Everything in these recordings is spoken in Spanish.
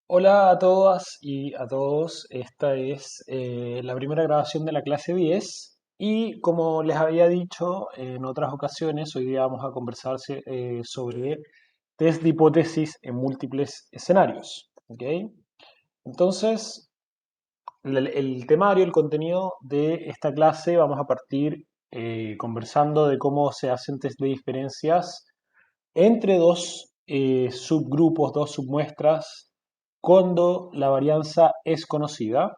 Hola a todas y a todos, esta es la primera grabación de la clase 10 y como les había dicho en otras ocasiones, hoy día vamos a conversar sobre test de hipótesis en múltiples escenarios. ¿Ok? Entonces, el temario, el contenido de esta clase, vamos a partir conversando de cómo se hacen test de diferencias entre dos subgrupos, dos submuestras, cuando la varianza es conocida,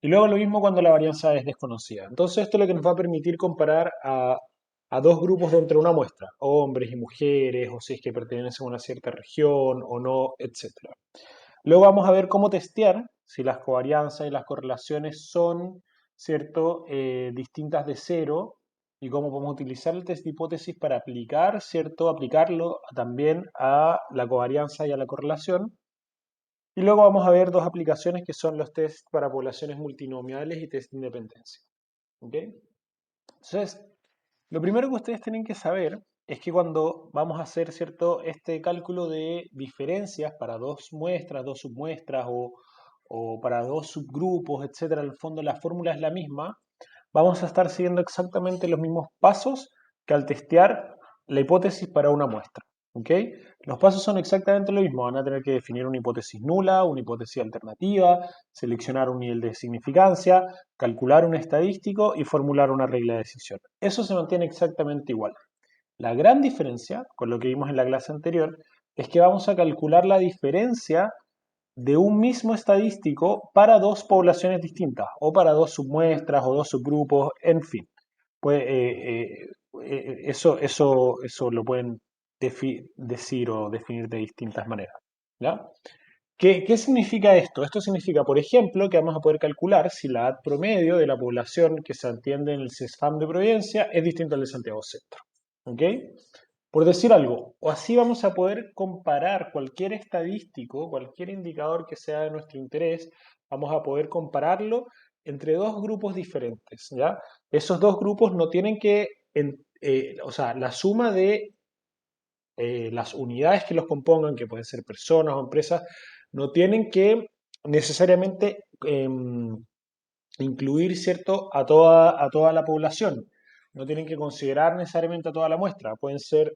y luego lo mismo cuando la varianza es desconocida. Entonces esto es lo que nos va a permitir comparar a dos grupos dentro de una muestra, hombres y mujeres, o si es que pertenecen a una cierta región o no, etcétera. Luego vamos a ver cómo testear si las covarianzas y las correlaciones son, ¿cierto?, distintas de cero y cómo podemos utilizar el test de hipótesis para aplicar, ¿cierto?, aplicarlo también a la covarianza y a la correlación. Y luego vamos a ver dos aplicaciones que son los test para poblaciones multinomiales y test de independencia. ¿Ok? Entonces, lo primero que ustedes tienen que saber es que cuando vamos a hacer, ¿cierto?, este cálculo de diferencias para dos muestras, dos submuestras o para dos subgrupos, etcétera, en el fondo la fórmula es la misma, vamos a estar siguiendo exactamente los mismos pasos que al testear la hipótesis para una muestra. ¿Ok? Los pasos son exactamente lo mismo. Van a tener que definir una hipótesis nula, una hipótesis alternativa, seleccionar un nivel de significancia, calcular un estadístico y formular una regla de decisión. Eso se mantiene exactamente igual. La gran diferencia, con lo que vimos en la clase anterior, es que vamos a calcular la diferencia de un mismo estadístico para dos poblaciones distintas, o para dos submuestras o dos subgrupos, en fin. Pues, eso lo pueden decir o definir de distintas maneras. ¿Ya? ¿Qué significa esto? Esto significa, por ejemplo, que vamos a poder calcular si la edad promedio de la población que se atiende en el CESFAM de Providencia es distinto al de Santiago Centro. ¿Ok? Por decir algo, o así vamos a poder comparar cualquier estadístico, cualquier indicador que sea de nuestro interés, vamos a poder compararlo entre dos grupos diferentes, ¿ya? Esos dos grupos no tienen que, o sea, la suma de las unidades que los compongan, que pueden ser personas o empresas, no tienen que necesariamente incluir, ¿cierto?, a toda la población. No tienen que considerar necesariamente a toda la muestra. Pueden ser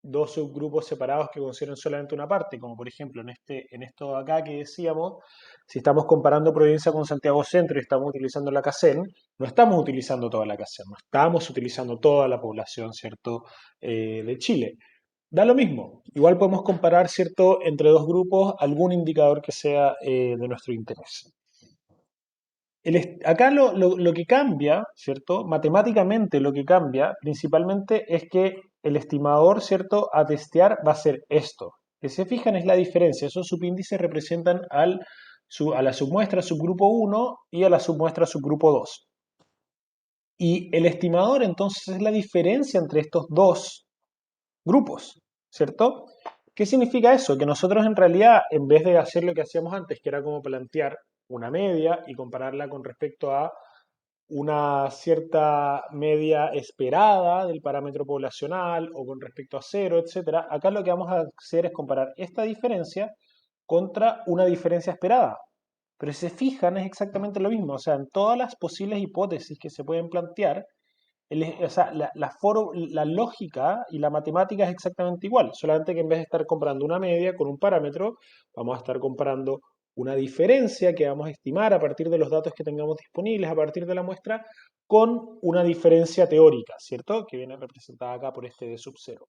dos subgrupos separados que consideren solamente una parte, como por ejemplo en esto de acá que decíamos, si estamos comparando Providencia con Santiago Centro y estamos utilizando la CACEN, no estamos utilizando toda la CACEN, no estamos utilizando toda la población, ¿cierto?, de Chile. Da lo mismo, igual podemos comparar, ¿cierto?, entre dos grupos algún indicador que sea de nuestro interés. Acá lo que cambia, ¿cierto? Matemáticamente lo que cambia principalmente es que el estimador, ¿cierto?, a testear va a ser esto. Que se fijan es la diferencia. Esos subíndices representan a la submuestra subgrupo 1 y a la submuestra subgrupo 2. Y el estimador entonces es la diferencia entre estos dos grupos, ¿cierto? ¿Qué significa eso? Que nosotros en realidad, en vez de hacer lo que hacíamos antes, que era como plantear una media y compararla con respecto a una cierta media esperada del parámetro poblacional o con respecto a cero, etcétera, acá lo que vamos a hacer es comparar esta diferencia contra una diferencia esperada. Pero si se fijan, es exactamente lo mismo. O sea, en todas las posibles hipótesis que se pueden plantear, o sea, la lógica y la matemática es exactamente igual, solamente que en vez de estar comparando una media con un parámetro, vamos a estar comparando una diferencia que vamos a estimar a partir de los datos que tengamos disponibles, a partir de la muestra, con una diferencia teórica, ¿cierto? Que viene representada acá por este de sub cero.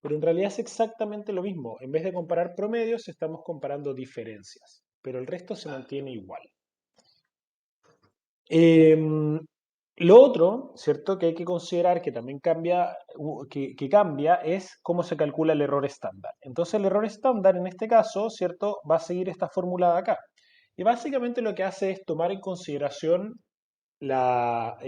Pero en realidad es exactamente lo mismo. En vez de comparar promedios, estamos comparando diferencias, pero el resto se mantiene igual. Lo otro, ¿cierto?, que hay que considerar que también cambia, que cambia es cómo se calcula el error estándar. Entonces el error estándar en este caso, ¿cierto?, va a seguir esta fórmula de acá. Y básicamente lo que hace es tomar en consideración la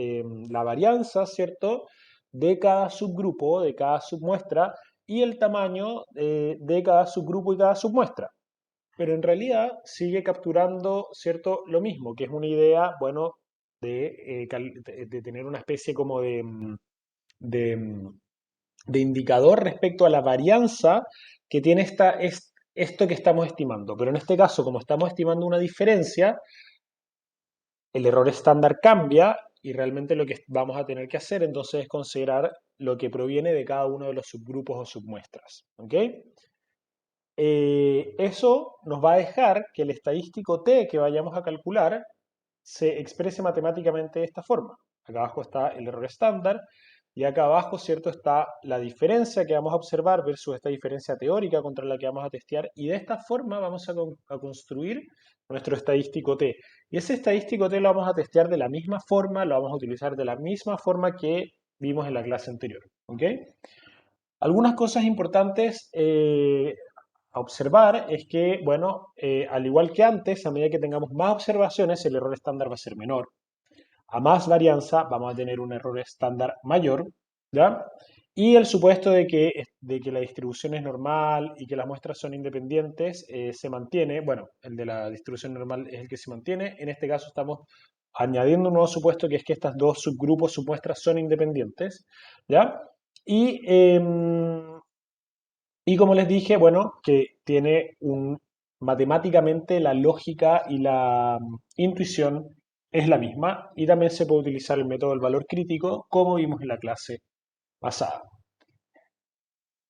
varianza, ¿cierto?, de cada subgrupo, de cada submuestra y el tamaño de cada subgrupo y cada submuestra. Pero en realidad sigue capturando, ¿cierto?, lo mismo, que es una idea, bueno, de tener una especie como de, de indicador respecto a la varianza que tiene esto que estamos estimando. Pero en este caso, como estamos estimando una diferencia, el error estándar cambia y realmente lo que vamos a tener que hacer entonces es considerar lo que proviene de cada uno de los subgrupos o submuestras. ¿Ok? Eso nos va a dejar que el estadístico t que vayamos a calcular se exprese matemáticamente de esta forma. Acá abajo está el error estándar y acá abajo, ¿cierto?, está la diferencia que vamos a observar versus esta diferencia teórica contra la que vamos a testear y de esta forma vamos a construir nuestro estadístico t. Y ese estadístico t lo vamos a testear de la misma forma, lo vamos a utilizar de la misma forma que vimos en la clase anterior. ¿Ok? Algunas cosas importantes a observar es que, bueno, al igual que antes, a medida que tengamos más observaciones, el error estándar va a ser menor. A más varianza, vamos a tener un error estándar mayor, ¿ya? Y el supuesto de que la distribución es normal y que las muestras son independientes se mantiene. Bueno, el de la distribución normal es el que se mantiene. En este caso estamos añadiendo un nuevo supuesto que es que estas dos subgrupos, submuestras son independientes, ¿ya? Y y como les dije, bueno, que tiene matemáticamente la lógica y la intuición es la misma y también se puede utilizar el método del valor crítico como vimos en la clase pasada.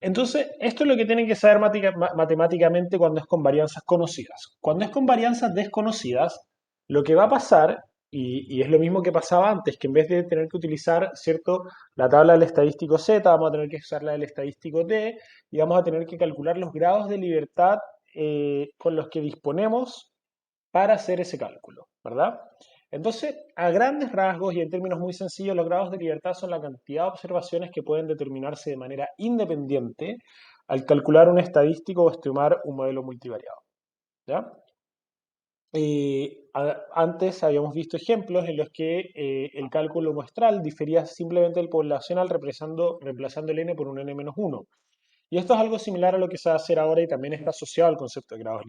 Entonces, esto es lo que tienen que saber matemáticamente cuando es con varianzas conocidas. Cuando es con varianzas desconocidas, lo que va a pasar, y es lo mismo que pasaba antes, que en vez de tener que utilizar, ¿cierto?, la tabla del estadístico Z, vamos a tener que usar la del estadístico T, y vamos a tener que calcular los grados de libertad con los que disponemos para hacer ese cálculo, ¿verdad? Entonces, a grandes rasgos y en términos muy sencillos, los grados de libertad son la cantidad de observaciones que pueden determinarse de manera independiente al calcular un estadístico o estimar un modelo multivariado, ¿ya? Antes habíamos visto ejemplos en los que el cálculo muestral difería simplemente del poblacional reemplazando el n por un n-1. Y esto es algo similar a lo que se va a hacer ahora y también está asociado al concepto de grados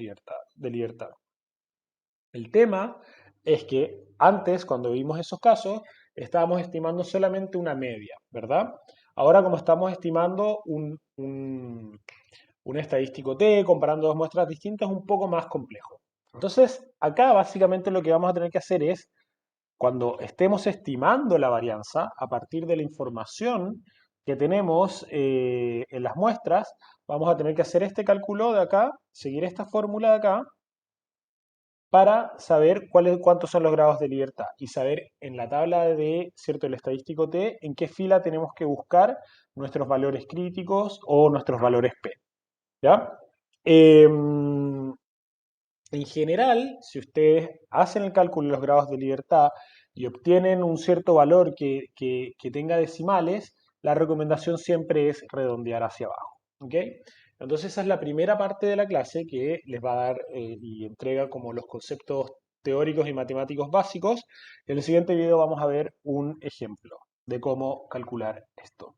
de libertad. El tema es que antes, cuando vimos esos casos, estábamos estimando solamente una media, ¿verdad? Ahora, como estamos estimando un estadístico T, comparando dos muestras distintas, es un poco más complejo. Entonces, acá básicamente lo que vamos a tener que hacer es, cuando estemos estimando la varianza, a partir de la información que tenemos en las muestras, vamos a tener que hacer este cálculo de acá, seguir esta fórmula de acá, para saber cuántos son los grados de libertad y saber en la tabla de, ¿cierto?, el estadístico T, en qué fila tenemos que buscar nuestros valores críticos o nuestros valores P. ¿Ya? En general, si ustedes hacen el cálculo de los grados de libertad y obtienen un cierto valor que tenga decimales, la recomendación siempre es redondear hacia abajo. ¿Ok? Entonces esa es la primera parte de la clase que les va a dar y entrega como los conceptos teóricos y matemáticos básicos. En el siguiente video vamos a ver un ejemplo de cómo calcular esto.